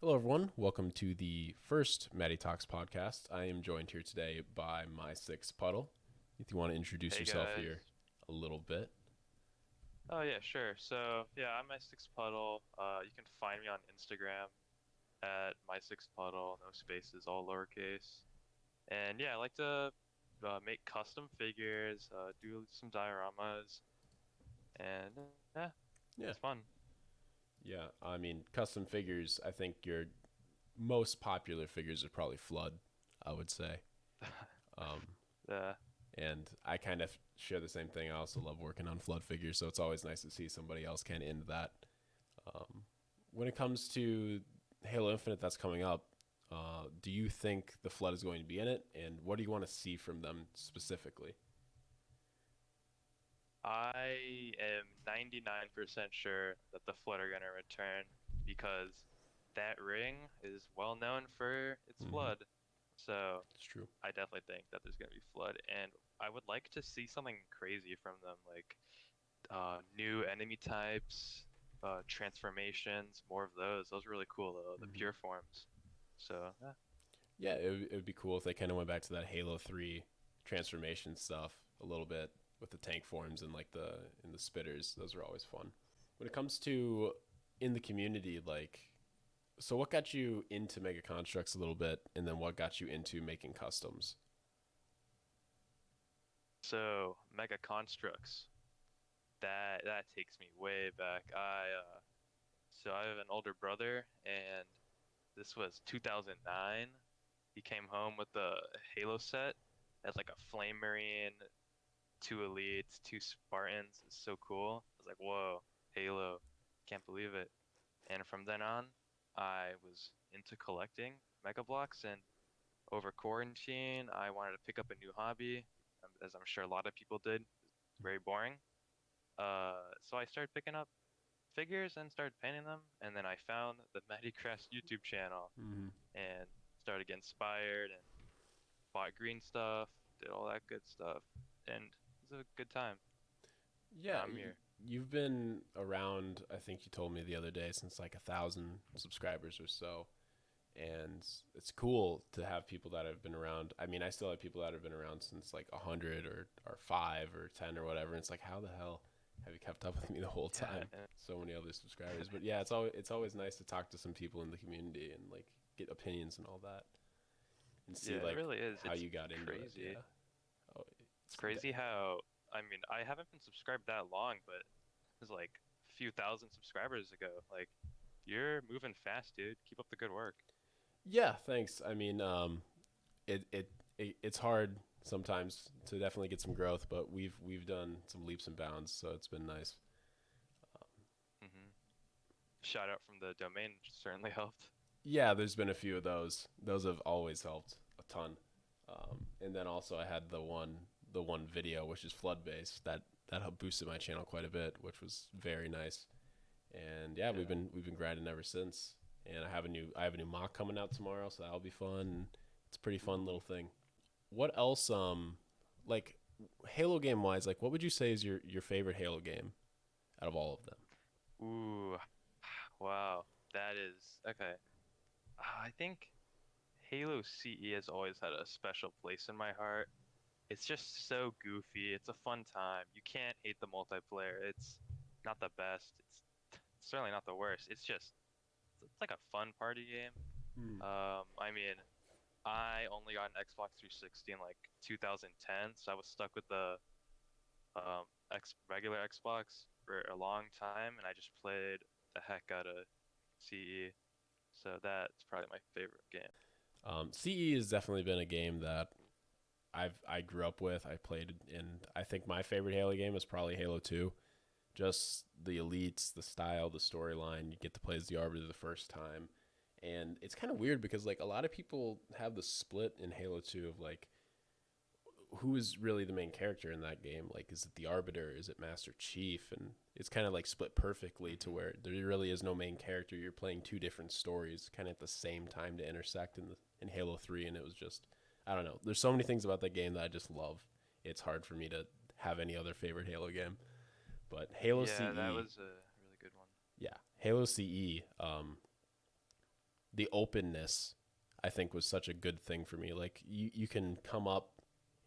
Hello, everyone. Welcome to the first MattyTalks podcast. I am joined here today by My Sixth Puddle. If you want to introduce Hey yourself here guys. a little bit. Oh yeah, sure. So yeah, I'm My Sixth Puddle. You can find me on Instagram at My Sixth Puddle, no spaces, all lowercase. And yeah, I like to make custom figures, do some dioramas, and yeah, Yeah, it's fun. yeah. I mean, custom figures. I think your most popular figures are probably Flood. I would say, Yeah, and I kind of share the same thing. I also love working on Flood figures, so it's always nice to see somebody else kind of into that. When it comes to Halo Infinite, that's coming up. Do you think the Flood is going to be in it, and what do you want to see from them specifically? I am 99% sure that the Flood are gonna return because that ring is well known for its Mm-hmm. flood. So. It's true. I definitely think that there's gonna be flood, and I would like to see something crazy from them, like new enemy types, transformations, more of those. Those are really cool though, the pure forms. So yeah, Yeah, it would be cool if they kind of went back to that Halo 3 transformation stuff a little bit with the tank forms and like the spitters. Those are always fun. When it comes to in the community, like, so what got you into Mega Constructs a little bit, and then what got you into making customs? so Mega Constructs, that takes me way back. I have an older brother, and this was 2009. He came home with the Halo set as like a Flame Marine, two elites, two Spartans. It's so cool. I was like, whoa, Halo, can't believe it. And from then on, I was into collecting Mega Blocks, and over quarantine, I wanted to pick up a new hobby, as I'm sure a lot of people did. It's very boring. So I started picking up figures and started painting them, and then I found the MattyCrafts YouTube channel Mm-hmm. and started getting inspired and bought green stuff, did all that good stuff, and it was a good time. Now Yeah, I'm here. you've been around. I think you told me the other day since like 1,000 subscribers or so, and it's cool to have people that have been around. I mean, I still have people that have been around since like 100 or 5 or 10 or whatever. And it's like, how the hell have you kept up with me the whole Yeah, time? So many other subscribers, but yeah, it's always nice to talk to some people in the community and like get opinions and all that, and see yeah, it like really is. how you got into it. Crazy. Yeah, oh, It's crazy how, I mean, I haven't been subscribed that long, but it was like a few thousand subscribers ago. Like, you're moving fast, dude. Keep up the good work. yeah. Thanks. I mean, it's hard sometimes to definitely get some growth, but we've done some leaps and bounds, so it's been nice. hmm Shout out from the domain certainly helped. Yeah, there's been a few of those. Those have always helped a ton. And then also I had the one video which is flood based that helped boosted my channel quite a bit, which was very nice. And yeah, we've Yeah. been we've been grinding ever since. And I have a new mock coming out tomorrow, so that'll be fun. It's a pretty fun little Ooh. thing. What else? Like Halo game wise, like what would you say is your favorite Halo game out of all of them? Ooh. Wow. That is okay. I think Halo CE has always had a special place in my heart. It's just so goofy. It's a fun time. You can't hate the multiplayer. It's not the best. It's certainly not the worst. It's like a fun party game. I mean, I only got an Xbox 360 in like 2010, so I was stuck with the X regular Xbox for a long time, and I just played the heck out of CE. So that's probably my favorite game. CE has definitely been a game that I grew up with. I played, and I think my favorite Halo game is probably Halo 2. Just the elites, the style, the storyline. You get to play as the Arbiter the first time, and it's kind of weird because like a lot of people have the split in Halo 2 of like who is really the main character in that game. Like, is it the Arbiter? Is it Master Chief? And it's kind of like split perfectly to hmm where there really is no main character. You're playing two different stories, kind of at the same time to intersect in Halo 3, and it was just I don't know. There's so many things about that game that I just love. It's hard for me to have any other favorite Halo game, but Halo Yeah, that CE, was a really good one. yeah, Halo CE. the openness, I think, was such a good thing for me. Like you can come up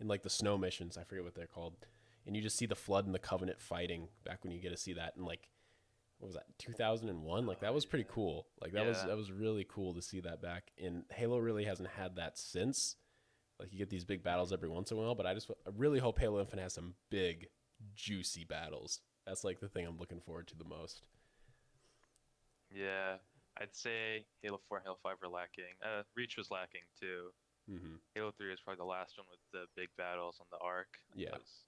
in like the snow missions, I forget what they're called, and you just see the Flood and the Covenant fighting back when you get to see that in like what was that 2001? Like that Oh was pretty cool. Like yeah. that was really cool to see that back. And Halo really hasn't had that since. Like you get these big battles every once in a while, but I really hope Halo Infinite has some big, juicy battles. That's like the thing I'm looking forward to the most. Yeah, I'd say Halo 4 and Halo 5 were lacking. Reach was lacking too. Hmm. Halo 3 is probably the last one with the big battles on the Ark. Yeah, Was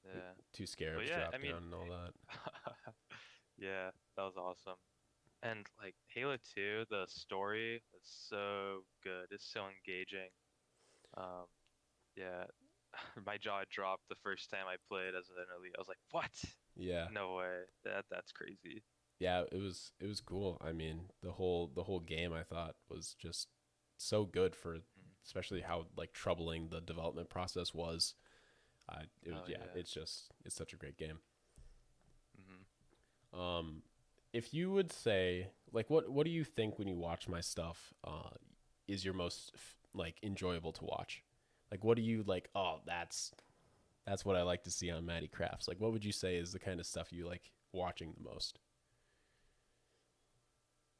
yeah, two but scarabs yeah, I drop mean, down and all that. yeah, that was awesome. And like Halo 2, the story was so good. It's so engaging. Um, yeah, my jaw dropped the first time I played as an elite. I was like, "What? Yeah, No way. That's crazy." yeah, it was cool. I mean, the whole game I thought was just so good for Mhm. especially how like troubling the development process was. It was Oh yeah, yeah. it's such a great game. Hmm. Um, if you would say like what do you think when you watch my stuff? Is your most like enjoyable to watch? Like what do you like? Oh, that's what I like to see on Matty Crafts. Like what would you say is the kind of stuff you like watching the most?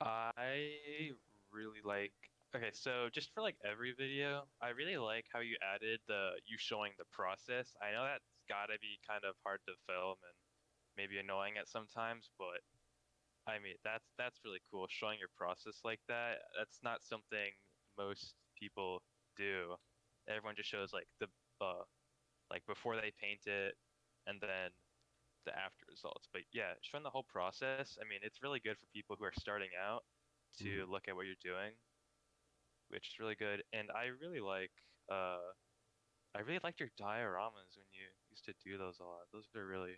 I really like. Okay, so just for like every video, I really like how you added the you showing the process. I know that's gotta be kind of hard to film and maybe annoying at sometimes, but I mean that's really cool showing your process like that. That's not something most people do. Everyone just shows like the like before they paint it and then the after results. But yeah, showing the whole process, I mean, it's really good for people who are starting out Mm-hmm. to look at what you're doing, which is really good. And uh I really liked your dioramas when you used to do those a lot. Those are really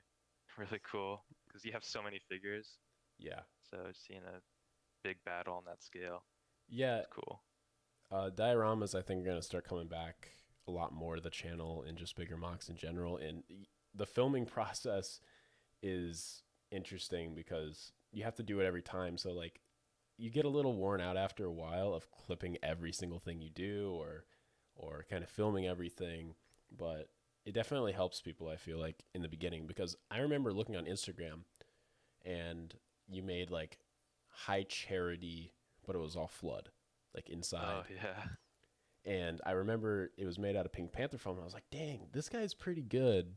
really cool because you have so many figures. Yeah, So seeing a big battle on that scale yeah. is cool. Dioramas I think are gonna start coming back a lot more to the channel and just bigger mocks in general. And the filming process is interesting because you have to do it every time. So like you get a little worn out after a while of clipping every single thing you do or kind of filming everything, but it definitely helps people I feel like in the beginning because I remember looking on Instagram and you made like high charity but it was all flood like Oh inside, yeah. and I remember it was made out of Pink Panther foam. And I was like, dang, this guy's pretty good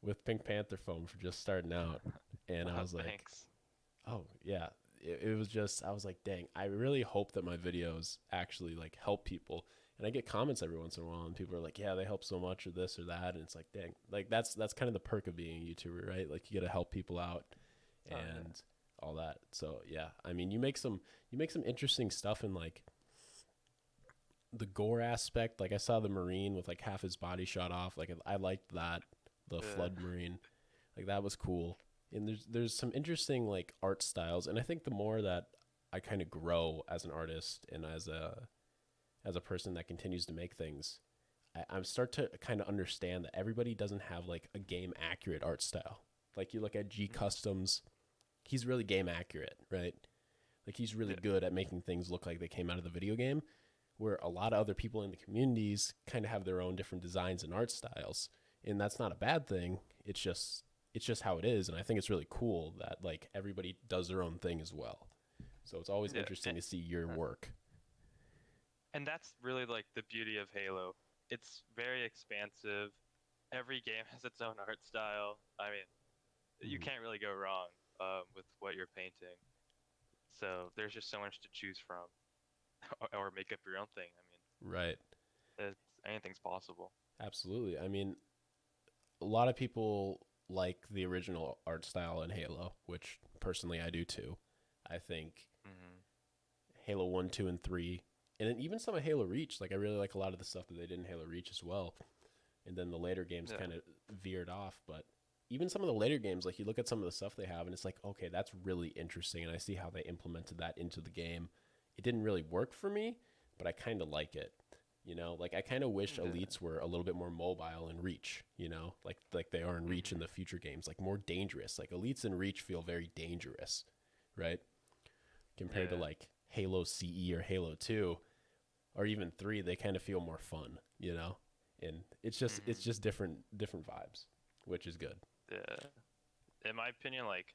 with Pink Panther foam for just starting out. And I Oh, was like, thanks. oh yeah, it was just I was like, dang, I really hope that my videos actually like help people. And I get comments every once in a while, and people are like, yeah, they help so much or this or that, and it's like, dang, like that's kind of the perk of being a YouTuber, right? Like you get to help people out Oh yeah. and all that. So yeah, I mean, you make some interesting stuff in like the gore aspect. Like I saw the Marine with like half his body shot off. Like I liked that, the Yeah. Flood Marine, like that was cool. And there's some interesting like art styles, and I think the more that I kind of grow as an artist and as a person that continues to make things, I start to kind of understand that everybody doesn't have like a game accurate art style. Like you look at G Hmm. Customs, he's really game accurate, right? Like he's really Yeah. good at making things look like they came out of the video game, where a lot of other people in the communities kind of have their own different designs and art styles, and that's not a bad thing. It's just how it is, and I think it's really cool that like everybody does their own thing as well. So it's always Yeah. interesting to see your work. And that's really like the beauty of Halo. It's very expansive. Every game has its own art style. I mean, you Mhm. can't really go wrong with what you're painting. So there's just so much to choose from, or make up your own thing. I mean, Right. anything's possible. Absolutely. I mean, a lot of people like the original art style in Halo, which personally I do too. I think Hmm. Halo 1, 2, and 3, and then even some of Halo Reach. Like, I really like a lot of the stuff that they did in Halo Reach as well. And then the later games Yeah. kind of veered off. But even some of the later games, like, you look at some of the stuff they have, and it's like, okay, that's really interesting. And I see how they implemented that into the game. It didn't really work for me, but I kind of like it. You know, like I kind of wish Yeah. elites were a little bit more mobile in Reach. You know, like they are in Reach in Hmm. the future games, like more dangerous. Like elites in Reach feel very dangerous, right? Compared to Yeah. like Halo CE or Halo 2 or even 3, they kind of feel more fun, you know? And it's Hmm. just different vibes, which is good. Yeah. In my opinion, like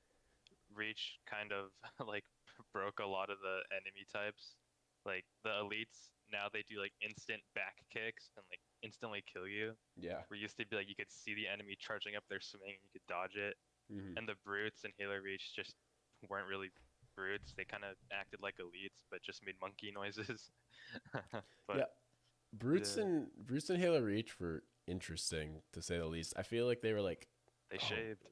Reach kind of like broke a lot of the enemy types. Like the elites now they do like instant back kicks and like instantly kill you. Yeah. Where used to be like you could see the enemy charging up their swing and you could dodge it. Hmm. And the brutes in Halo Reach just weren't really brutes. They kind of acted like elites, but just made monkey noises. But Yeah, yeah, Brutes and Halo Reach were interesting to say the least. I feel like they were like, they oh, shaved.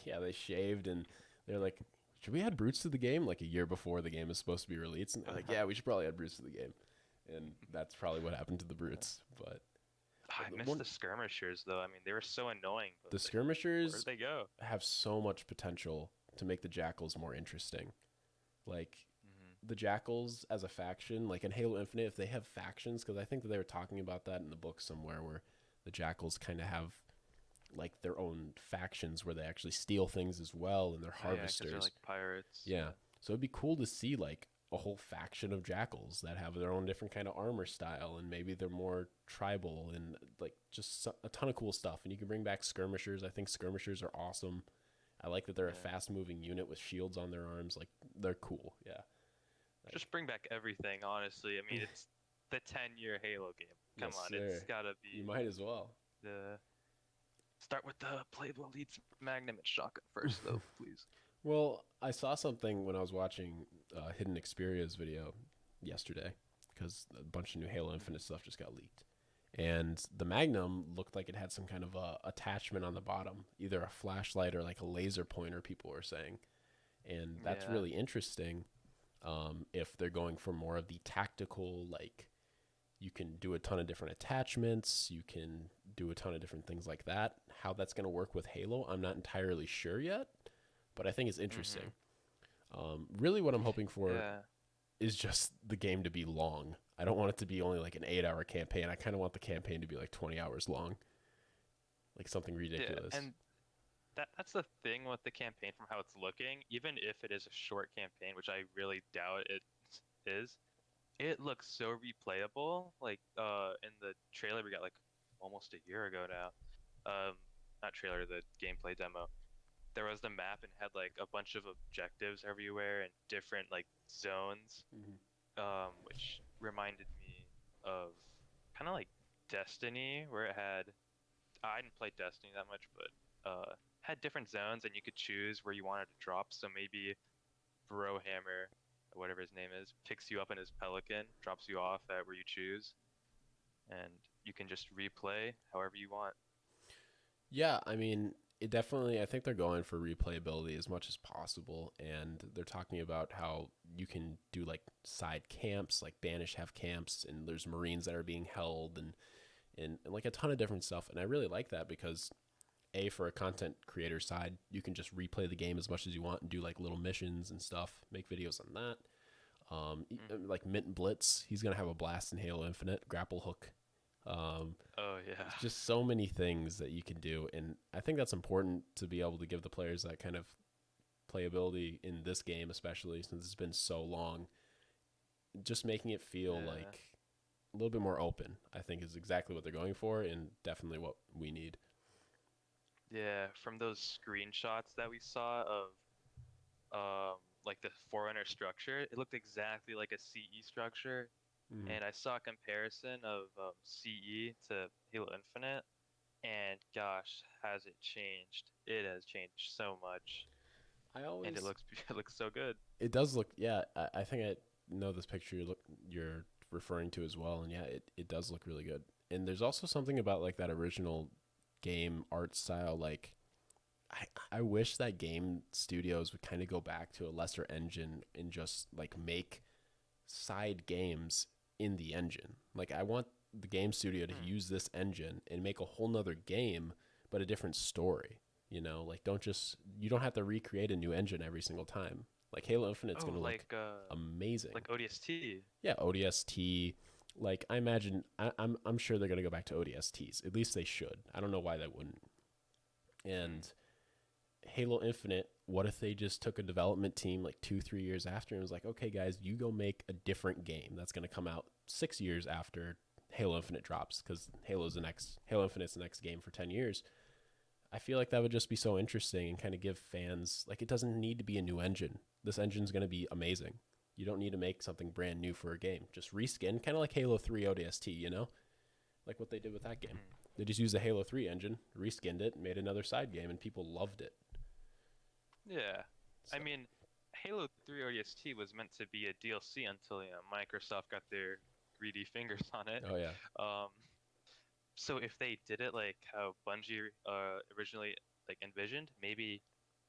yeah, they shaved and they're like, should we add Brutes to the game like a year before the game is supposed to be released? And they're like, yeah, we should probably add Brutes to the game, and that's probably what happened to the Brutes. But I the miss one, the skirmishers though. I mean, they were so annoying, but the like, where'd skirmishers they go? have so much potential to make the Jackals more interesting. Like Hmm. the Jackals as a faction, like in Halo Infinite, if they have factions, because I think that they were talking about that in the book somewhere, where the Jackals kind of have like their own factions where they actually steal things as well, and they're Oh yeah, because they're harvesters. like pirates. Yeah, Yeah. so it'd be cool to see like a whole faction of Jackals that have their own different kind of armor style, and maybe they're more tribal and like just a ton of cool stuff. And you can bring back skirmishers. I think skirmishers are awesome. I like that they're a Yeah. fast moving unit with shields on their arms. Like they're cool. Yeah. Like Just bring back everything, honestly. I mean, it's the 10-year Halo game. Come yes, on, sir. it's gotta You be might as well. the start with the playable elites Magnum and shotgun first, though, please. Well, I saw something when I was watching Hidden Xperia's video yesterday because a bunch of new Halo Mhm. Infinite stuff just got leaked. And the Magnum looked like it had some kind of attachment on the bottom, either a flashlight or like a laser pointer, people were saying. And that's Yeah. really interesting if they're going for more of the tactical, like you can do a ton of different attachments, you can do a ton of different things like that. How that's going to work with Halo, I'm not entirely sure yet, but I think it's Hmm. interesting. Really, what I'm hoping for Yeah. is just the game to be long. I don't want it to be only like an 8 hour campaign. I kind of want the campaign to be like 20 hours long, like something Yeah. ridiculous. And that's the thing with the campaign from how it's looking. Even if it is a short campaign, which I really doubt it is, it looks so replayable. Like in the trailer we got like almost a year ago now. Um, not trailer, the gameplay demo. There was the map and had like a bunch of objectives everywhere and different like zones, Mm-hmm. which reminded me of kind of like Destiny, where it had I didn't play Destiny that much, but had different zones and you could choose where you wanted to drop. So maybe Brohammer, whatever his name is, picks you up in his Pelican, drops you off at where you choose, and you can just replay however you want. Yeah, I mean, it definitely, I think they're going for replayability as much as possible. And they're talking about how you can do like side camps, like Banish have camps, and there's Marines that are being held, and like a ton of different stuff. And I really like that because for a content creator side, you can just replay the game as much as you want and do like little missions and stuff, make videos on that. Hmm. Like Mint Blitz, he's gonna have a blast in Halo Infinite. Grapple Hook, um, Oh yeah. it's just so many things that you can do, and I think that's important to be able to give the players that kind of playability in this game, especially since it's been so long. Just making it feel Yeah. like a little bit more open, I think, is exactly what they're going for, and definitely what we need. Yeah, from those screenshots that we saw of like the Forerunner structure, it looked exactly like a CE structure. Mm-hmm. And I saw a comparison of CE to Halo Infinite, and gosh, has it changed? It has changed so much, I and it always, looks it looks so good. it does look, yeah. I think I know this picture you're referring to as well, and yeah, it does look really good. And there's also something about like that original game art style, like I wish that game studios would kind of go back to a lesser engine and just like make side games in the engine. Like I want the game studio to Hmm. use this engine and make a whole nother game, but a different story. Like you don't have to recreate a new engine every single time. Like Halo Infinite's Oh, gonna look amazing. like ODST. Yeah, ODST. Like I imagine, I'm sure they're gonna go back to ODSTs. At least they should. I don't know why they wouldn't. Hmm. And Halo Infinite, what if they just took a development team like 2, 3 years after and was like, okay, guys, you go make a different game that's going to come out 6 years after Halo Infinite drops because Halo Infinite's the next game for 10 years. I feel like that would just be so interesting and kind of give fans like it doesn't need to be a new engine. This engine's going to be amazing. You don't need to make something brand new for a game. Just reskin, kind of like Halo 3 ODST, like what they did with that game. Mhm. They just used the Halo 3 engine, reskinned it, made another side game, and people loved it. Yeah. I So, mean, Halo 3 ODST was meant to be a DLC until, Microsoft got their greedy fingers on it. oh yeah, Um, so if they did it like how Bungie originally like envisioned, maybe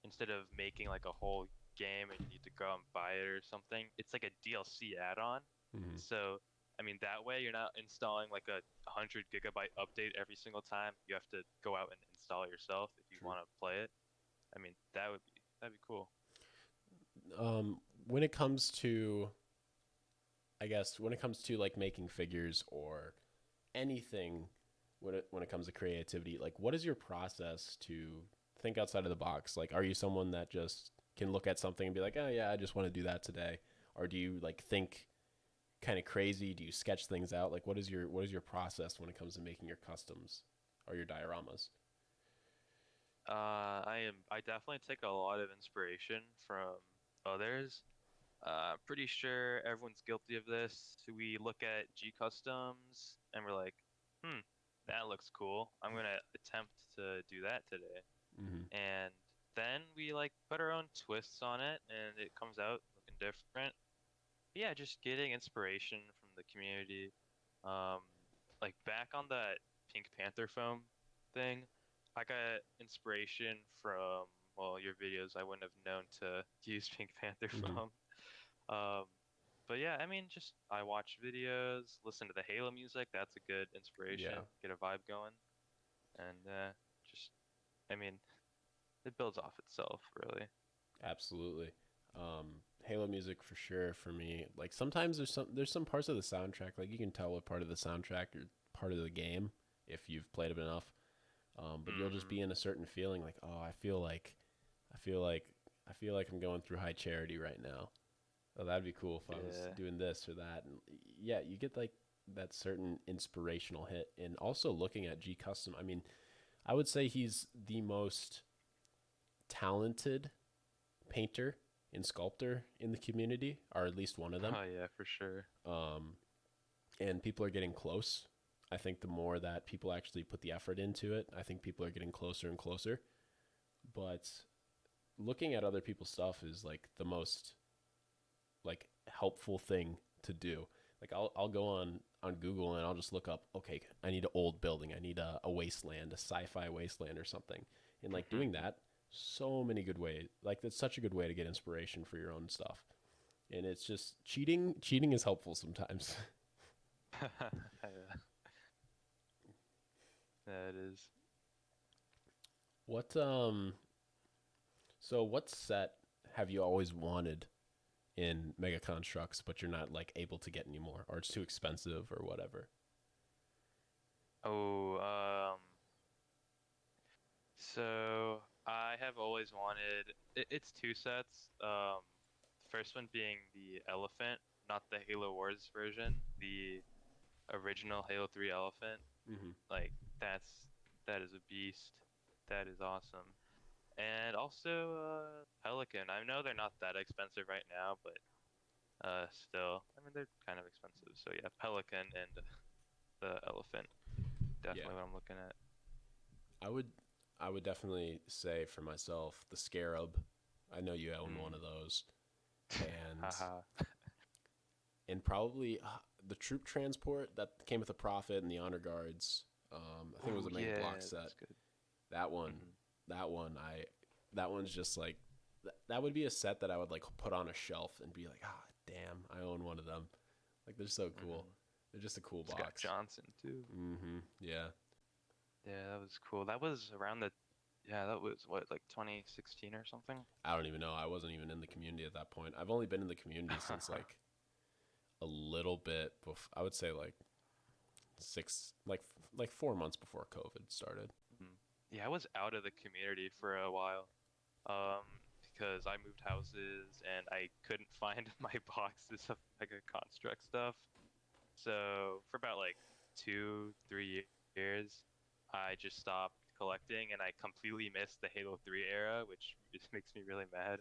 instead of making like a whole game and you need to go out and buy it or something, it's like a DLC add-on. mm-hmm. So, I mean, that way you're not installing like a 100 GB update every single time. You have to go out and install it yourself if you True. want to play it. I mean, that'd be cool. When it comes to, I guess, when it comes to like making figures or anything, when it comes to creativity, like what is your process to think outside of the box? Like, are you someone that just can look at something and be like, oh yeah, I just want to do that today, or do you like think kind of crazy? Do you sketch things out? Like, what is your process when it comes to making your customs or your dioramas? I definitely take a lot of inspiration from others. Pretty sure everyone's guilty of this. We look at G Customs and we're like, hmm, that looks cool. I'm gonna attempt to do that today. Mm-hmm. And then we like put our own twists on it and it comes out looking different. Yeah, just getting inspiration from the community. Um, like back on that Pink Panther foam thing, I got inspiration from, well, your videos. I wouldn't have known to use Pink Panther Mm-hmm. foam. Um, but yeah, I mean, just I watch videos, listen to the Halo music. That's a good inspiration. Yeah, Get a vibe going, and just, I mean, it builds off itself, really. absolutely. Halo music for sure for me. Like sometimes there's some parts of the soundtrack like you can tell what part of the soundtrack or part of the game if you've played it enough. But you'll just Hmm. be in a certain feeling like, oh, I feel like, I feel like I'm going through high charity right now. Oh, that'd be cool if I was Yeah. doing this or that. And yeah, you get like that certain inspirational hit. And also looking at G Custom, I mean, I would say he's the most talented painter and sculptor in the community, or at least one of them. Oh yeah, for sure. Um, and people are getting close. I think the more that people actually put the effort into it, I think people are getting closer and closer. But looking at other people's stuff is like the most like helpful thing to do. Like I'll go on Google and I'll just look up, okay, I need an old building, I need a wasteland, a sci-fi wasteland or something, and like doing that, so many good ways. Like that's such a good way to get inspiration for your own stuff. And it's just cheating. Cheating is helpful sometimes. Yeah, yeah, it is. what what set have you always wanted in Mega Constructs, but you're not like able to get anymore, or it's too expensive, or whatever? Oh, so I have always wanted it's two sets. The first one being the elephant, not the Halo Wars version, the original Halo 3 elephant. Mm-hmm. Like that is a beast. That is awesome. And also Pelican. I know they're not that expensive right now, but still, I mean they're kind of expensive. So yeah, Pelican and the elephant, Yeah, definitely what I'm looking at. I would I would definitely say for myself the Scarab. I know you own one Mm. of those, and Haha. probably the troop transport that came with the Prophet and the honor guards. I think it was Oh a Mega yeah, Block set. that's good. That one, Hmm. that one, that one's just like that would be a set that I would like put on a shelf and be like, ah, damn, I own one of them. Like they're so cool. Hmm. They're just a cool Scott box. Johnson too. Mm-hmm. Yeah. Yeah, that was cool. That was around the, yeah, that was what, like 2016 or something? I don't even know. I wasn't even in the community at that point. I've only been in the community since like a little bit. I would say like like 4 months before COVID started. Mhm. Yeah, I was out of the community for a while. um, because I moved houses and I couldn't find my boxes of Mega Construct stuff. So for about like 2, 3 years, I just stopped collecting and I completely missed the Halo 3 era, which just makes me really mad.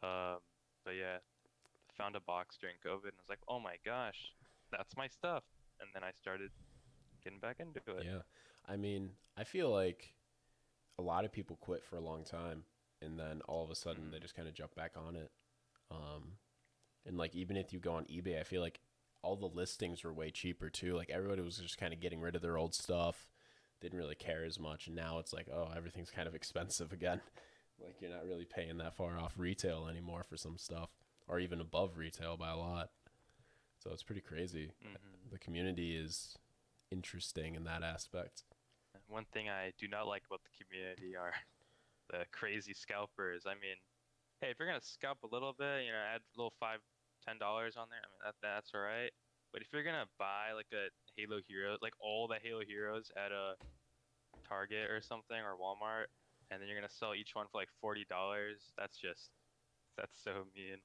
Um, but yeah, I found a box during COVID and I was like, oh my gosh, that's my stuff. And then I started getting back into it. Yeah. I mean, I feel like a lot of people quit for a long time and then all of a sudden they Hmm. just kind of jump back on it. Um, and like even if you go on eBay, I feel like all the listings were way cheaper too. Like everybody was just kind of getting rid of their old stuff, didn't really care as much. And now it's like, oh, everything's kind of expensive again. Like you're not really paying that far off retail anymore for some stuff, or even above retail by a lot. So it's pretty crazy. Hmm. The community is interesting in that aspect. One thing I do not like about the community are the crazy scalpers. I mean, hey, if you're gonna scalp a little bit, add a little $5, $10 on there. I mean, that's all right. But if you're gonna buy like a Halo Hero, like all the Halo Heroes at a Target or something or Walmart, and then you're gonna sell each one for like $40, that's so mean,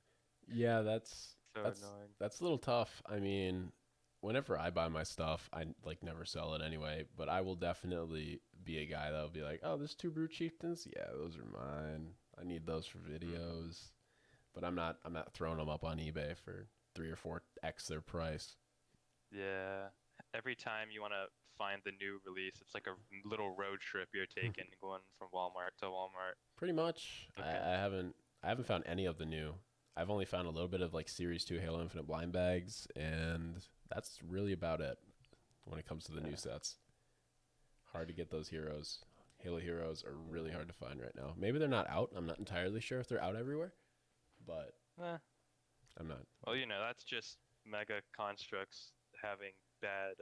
Yeah, that's so that's annoying. that's a little tough. I mean, whenever I buy my stuff, I like never sell it anyway, but I will definitely be a guy that'll be like, "Oh, there's two brute chieftains? Yeah, those are mine. I need those for Hmm. videos." But I'm not throwing them up on eBay for 3 or 4x their price. Yeah. Every time you wanna find the new release, it's like a little road trip you're taking, going from Walmart to Walmart, Pretty much. I, looking. I haven't I haven't found any of the new. I've only found a little bit of like Series 2 Halo Infinite blind bags and that's really about it when it comes to the new Yeah. sets. Hard to get those heroes. Halo heroes are really Yeah. hard to find right now. Maybe they're not out. I'm not entirely sure if they're out everywhere, but Eh, I'm not. well, that's just Mega Constructs having bad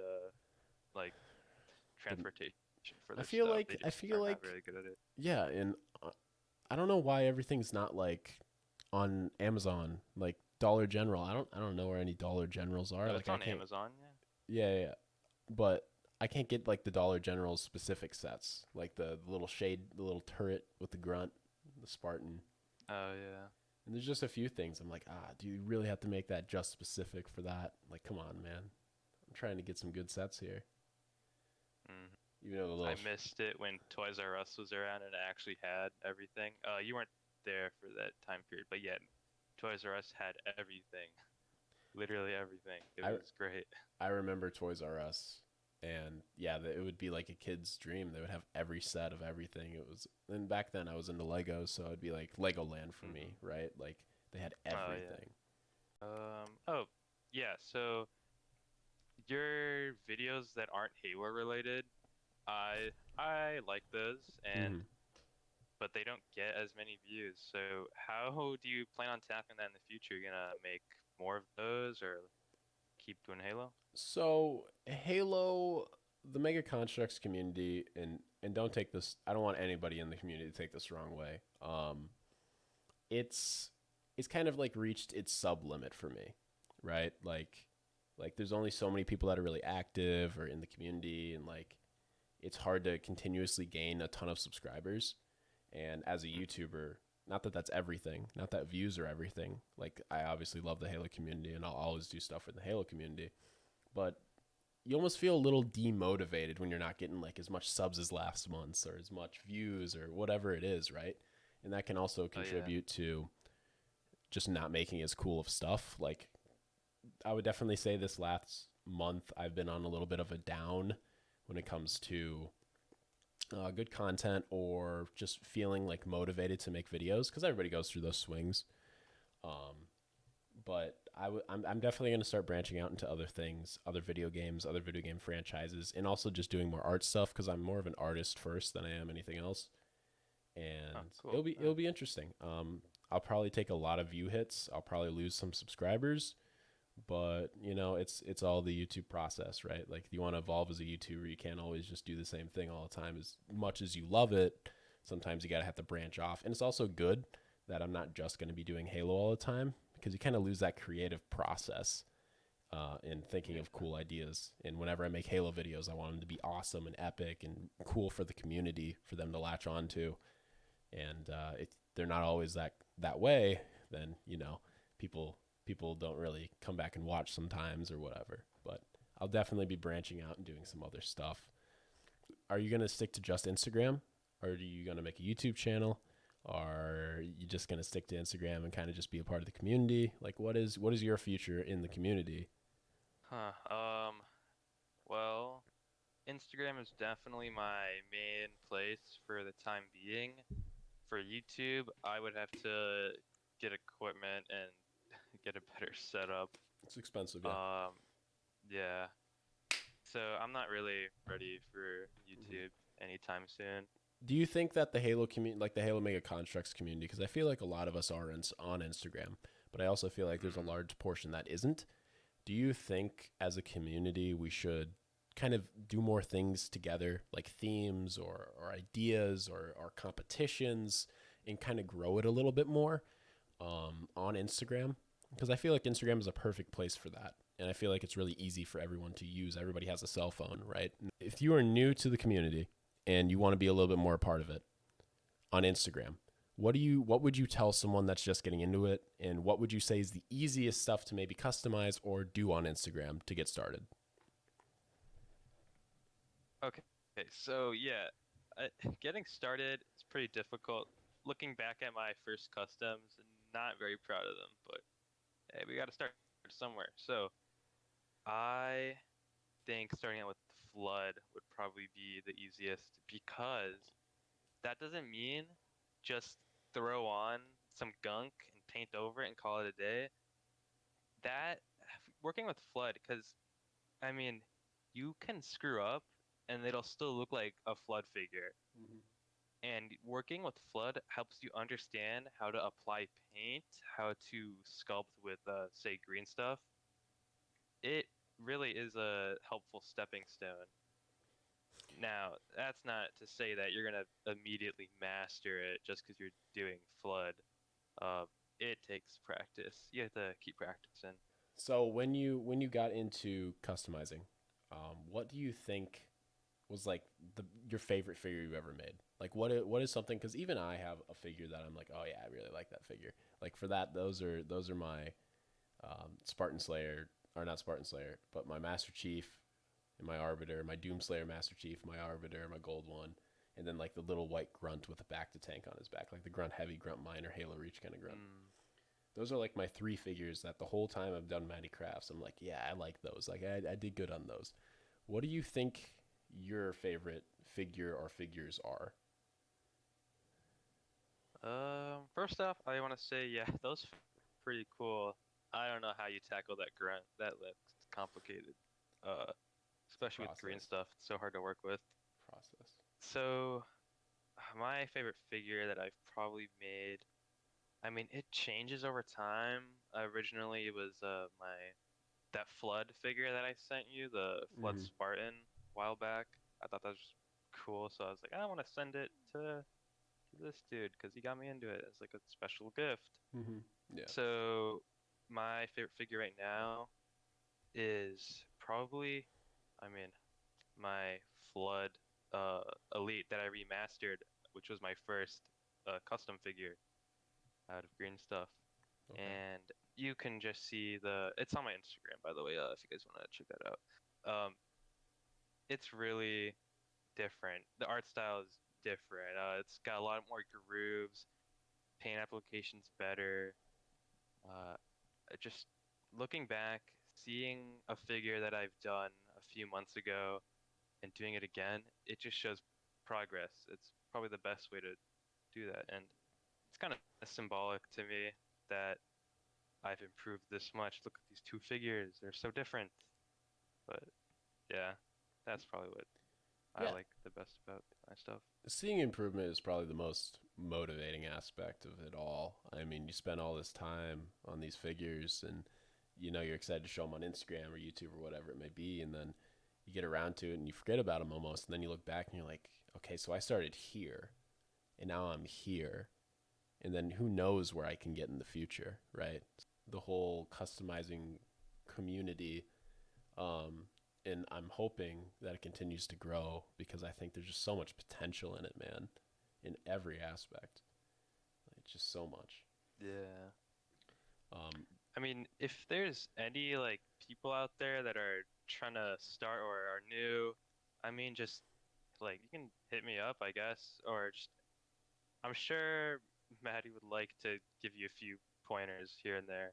like The, transportation for I their feel stuff. They like I just feel are not like very good at it. yeah, and I don't know why everything's not like on Amazon, like Dollar General. I don't know where any Dollar Generals are. No, Like it's I on can't. Amazon. Yeah. Yeah, yeah, yeah. But I can't get like the Dollar General specific sets, like the little shade, the little turret with the grunt, the Spartan. Oh yeah. And there's just a few things I'm like, do you really have to make that just specific for that? Like, come on, man. I'm trying to get some good sets here. Hmm. Even though the I little, missed it when Toys R Us was around and it actually had everything. You weren't there for that time period, but yeah, Toys R Us had everything, literally everything. It I was great. I remember Toys R Us, and yeah, it would be like a kid's dream. They would have every set of everything. It was, and back then I was into Legos, so it'd be like Legoland for Hmm. me, right? Like they had Oh yeah. everything. Oh yeah. So your videos that aren't Halo related, I like those, and Hmm. but they don't get as many views. So how do you plan on tackling that in the future? You gonna make more of those or keep doing Halo? So Halo, the Mega Constructs community, and don't take this. I don't want anybody in the community to take this the wrong way. It's it's kind of like reached its sub limit for me, right? Like there's only so many people that are really active or in the community, and like it's hard to continuously gain a ton of subscribers. And as a Hmm. YouTuber, not that that's everything, not that views are everything. Like I obviously love the Halo community, and I'll always do stuff for the Halo community, but you almost feel a little demotivated when you're not getting like as much subs as last month's or as much views or whatever it is, right? And that can also Oh yeah. contribute to just not making as cool of stuff. Like I would definitely say this last month I've been on a little bit of a down when it comes to good content or just feeling like motivated to make videos because everybody goes through those swings. Um, but I'm definitely going to start branching out into other things, other video games, other video game franchises, and also just doing more art stuff because I'm more of an artist first than I am anything else. Oh And cool. it'll be interesting. I'll probably take a lot of view hits. I'll probably lose some subscribers, but it's all the YouTube process, right? Like if you want to evolve as a YouTuber, you can't always just do the same thing all the time. As much as you love it, sometimes you gotta have to branch off. And it's also good that I'm not just going to be doing Halo all the time because you kind of lose that creative process in thinking Yeah. of cool ideas. And whenever I make Halo videos, I want them to be awesome and epic and cool for the community for them to latch on to. and if they're not always that way, then people don't really come back and watch sometimes or whatever. But I'll definitely be branching out and doing some other stuff. Are you gonna stick to just Instagram, or are you gonna make a YouTube channel? Are you just gonna stick to Instagram and kind of just be a part of the community? Like, what is your future in the community? Huh. Well, Instagram is definitely my main place for the time being. For YouTube, I would have to get equipment and get a better setup. It's expensive, yeah. Um, yeah. So I'm not really ready for Mhm. YouTube anytime soon. Do you think that the Halo community, like the Halo Mega Constructs community, because I feel like a lot of us are on Instagram, but I also feel like there's a Mm. large portion that isn't. Do you think as a community we should kind of do more things together, like themes or ideas or competitions, and kind of grow it a little bit more on Instagram? Because I feel like Instagram is a perfect place for that. And I feel like it's really easy for everyone to use. Everybody has a cell phone, right? If you are new to the community and you want to be a little bit more a part of it on Instagram, what would you tell someone that's just getting into it, and what would you say is the easiest stuff to maybe customize or do on Instagram to get started? Okay. Okay, so yeah, uh, getting started is pretty difficult. Looking back at my first customs, not very proud of them, but hey, we got to start somewhere. So I think starting out with flood would probably be the easiest because that doesn't mean just throw on some gunk and paint over it and call it a day. That working with flood, because I mean, you can screw up and it'll still look like a flood figure. Mm-hmm. And working with flood helps you understand how to apply paint, how to sculpt with, say, green stuff. It really is a helpful stepping stone. Now, that's not to say that you're gonna immediately master it just because you're doing flood. Uh, it takes practice. You have to keep practicing. So when you got into customizing, what do you think was like your favorite figure you've ever made? Like what is something? Because even I have a figure that I'm like, oh yeah, I really like that figure. Like for that, those are my Spartan Slayer, or not Spartan Slayer, but my Master Chief and my Arbiter, my Doomslayer Master Chief, my Arbiter, my Gold One, and then like the little white grunt with a back to tank on his back, like the grunt heavy, grunt minor, Halo Reach kind of grunt. Mm, Those are like my three figures that the whole time I've done Matty Crafts, I'm like, yeah, I like those. Like I did good on those. What do you think your favorite figure or figures are? First off, I want to say, yeah, those pretty cool. I don't know how you tackle that grunt. That looks complicated. Uh, It's a Especially with green process. stuff. It's so hard to work with. Process. So, my favorite figure that I've probably made, I mean, it changes over time. Originally, it was my that Flood figure that I sent you, the Flood Mm-hmm. Spartan, a while back. I thought that was cool, so I was like, I want to send it to this dude because he got me into it as like a special gift. Mm-hmm. Yeah. So, my favorite figure right now is probably, I mean, my Flood uh, Elite that I remastered, which was my first custom figure out of green stuff. Okay. And you can just see it's on my Instagram, by the way, if you guys want to check that out. It's really different. The art style is different. It's got a lot more grooves, paint applications better. Uh, just looking back, seeing a figure that I've done a few months ago and doing it again, it just shows progress. It's probably the best way to do that. And it's kind of symbolic to me that I've improved this much. Look at these two figures, they're so different. But yeah, that's probably what I Yeah. like the best about my stuff. Seeing improvement is probably the most motivating aspect of it all. I mean, you spend all this time on these figures, and you're excited to show them on Instagram or YouTube or whatever it may be, and then you get around to it and you forget about them almost, and then you look back and you're like, okay, so I started here, and now I'm here, and then who knows where I can get in the future, right? The whole customizing community, um, and I'm hoping that it continues to grow because I think there's just so much potential in it, man. in every aspect. Like, just so much. Yeah. Um, I mean, if there's any like people out there that are trying to start or are new, I mean, just like you can hit me up, I guess, or just I'm sure Maddie would like to give you a few pointers here and there.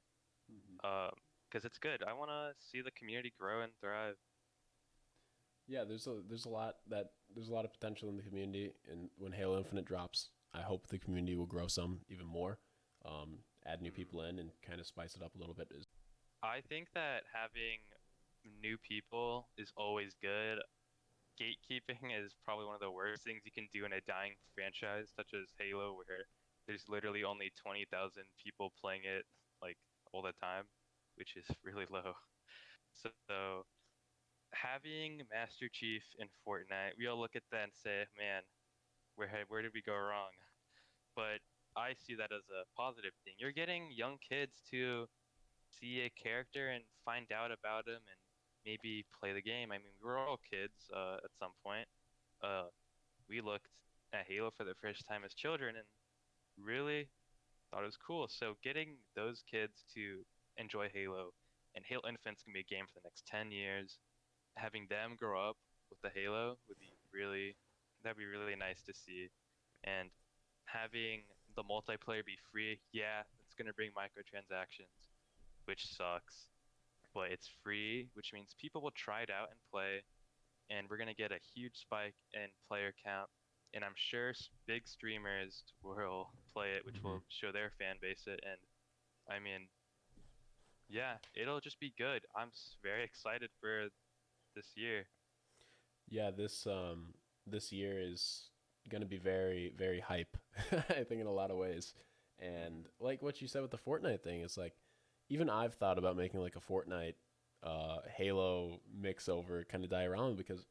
Mhm. Um, because it's good. I want to see the community grow and thrive. Yeah, there's a lot of potential in the community, and when Halo Infinite drops, I hope the community will grow some even more. Add new Mm. people in and kind of spice it up a little bit. I think that having new people is always good. Gatekeeping is probably one of the worst things you can do in a dying franchise such as Halo, where there's literally only 20,000 people playing it like all the time, which is really low. So having Master Chief in Fortnite, we all look at that and say, man, where did we go wrong? But I see that as a positive thing. You're getting young kids to see a character and find out about him and maybe play the game. I mean, we were all kids at some point. Uh, we looked at Halo for the first time as children and really thought it was cool. So getting those kids to enjoy Halo and Halo Infinite's gonna be a game for the next 10 years. Having them grow up with the Halo would be that'd be really nice to see. And having the multiplayer be free, yeah, it's gonna bring microtransactions, which sucks, but it's free, which means people will try it out and play, and we're gonna get a huge spike in player count. And I'm sure big streamers will play it, which Mm-hmm. will show their fan base it. And I mean, yeah, it'll just be good. I'm very excited for this year. Yeah, this year is gonna be very very hype. I think in a lot of ways, and Hmm. like what you said with the Fortnite thing, it's like even I've thought about making like a Fortnite Halo mix over kind of diorama because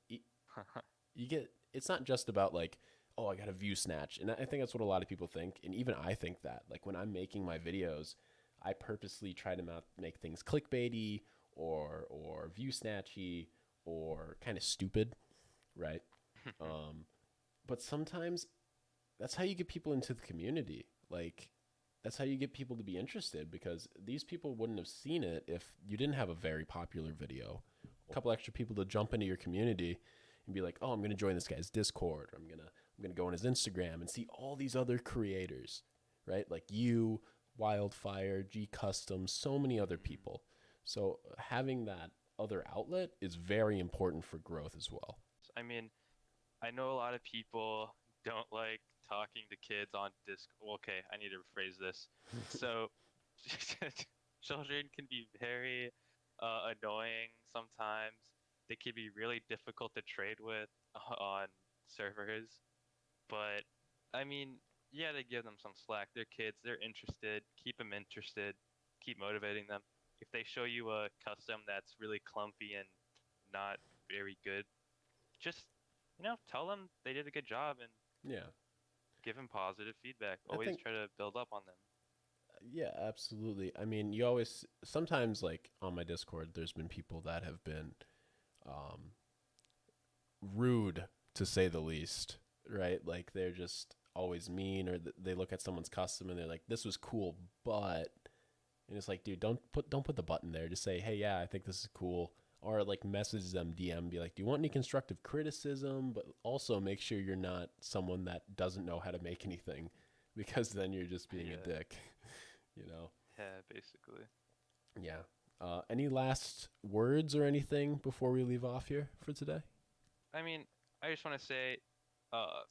you get it's not just about like, oh, I got a view snatch, and I think that's what a lot of people think, and even I think that like when I'm making my videos, I purposely try to not make things clickbaity or view snatchy or kind of stupid, right? Um, but sometimes that's how you get people into the community. Like that's how you get people to be interested because these people wouldn't have seen it if you didn't have a very popular video. A couple extra people to jump into your community and be like, "Oh, I'm going to join this guy's Discord. Or I'm going to go on his Instagram and see all these other creators." Right? Like you, Wildfire, G Custom, so many other people. So having that other outlet is very important for growth as well. I mean, I know a lot of people don't like talking to kids on Discord. Well, okay, I need to rephrase this. So, children can be very annoying sometimes. They can be really difficult to trade with on servers. But I mean, yeah, they give them some slack. They're kids, they're interested. Keep them interested. Keep motivating them. If they show you a custom that's really clumpy and not very good, just tell them they did a good job and Yeah. give them positive feedback. I Always think try to build up on them. yeah, absolutely. I mean, you always sometimes like on my Discord, there's been people that have been um, rude to say the least, right? Like they're just always mean, or they look at someone's custom and they're like, "This was cool, but," and it's like, dude, don't put the button there. Just say, "Hey, yeah, I think this is cool," or like message them DM, be like, "Do you want any constructive criticism?" But also make sure you're not someone that doesn't know how to make anything, because then you're just being a Yeah, dick, you know. yeah, basically. Yeah. Any last words or anything before we leave off here for today? I mean, I just want to say, uh,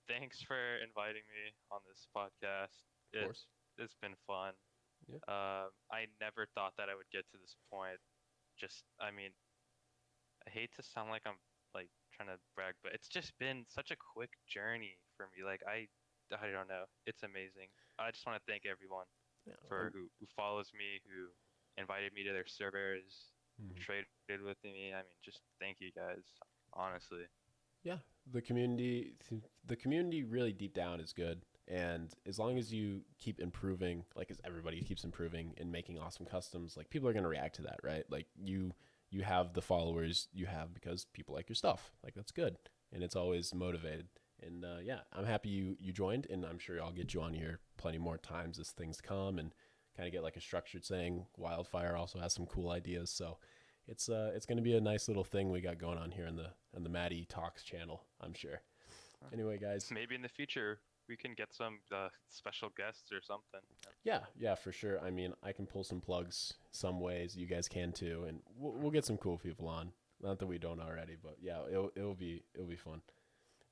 thanks for inviting me on this podcast. Of course. It's been fun. Yeah. I never thought that I would get to this point. I mean, I hate to sound like I'm like trying to brag, but it's just been such a quick journey for me. I don't know. It's amazing. I just want to thank everyone Yeah. for who follows me, who invited me to their servers, Mhm. traded with me. I mean, just thank you guys, honestly. Yeah. The community really deep down is good. And as long as you keep improving, like as everybody keeps improving and making awesome customs, like people are gonna react to that, right? Like you have the followers you have because people like your stuff. Like that's good. And it's always motivated. And yeah, I'm happy you joined, and I'm sure I'll get you on here plenty more times as things come and kind of get like a structured saying. Wildfire also has some cool ideas, so it's going to be a nice little thing we got going on here in the Matty Talks channel, I'm sure. Anyway, guys, Maybe in the future we can get some special guests or something. yeah, for sure. I mean, I can pull some plugs some ways. You guys can too, and we'll get some cool people on. Not that we don't already, but yeah, it'll be fun.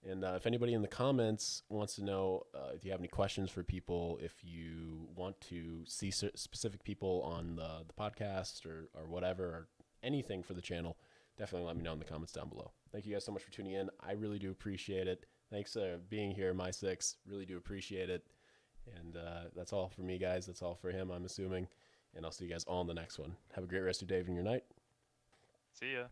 And if anybody in the comments wants to know if you have any questions for people, if you want to see specific people on the podcast or whatever, or anything for the channel, definitely let me know in the comments down below. Thank you guys so much for tuning in. I really do appreciate it. Thanks for being here, My Six. Really do appreciate it. And that's all for me, guys. That's all for him, I'm assuming. And I'll see you guys all in the next one. Have a great rest of your day and your night. See ya.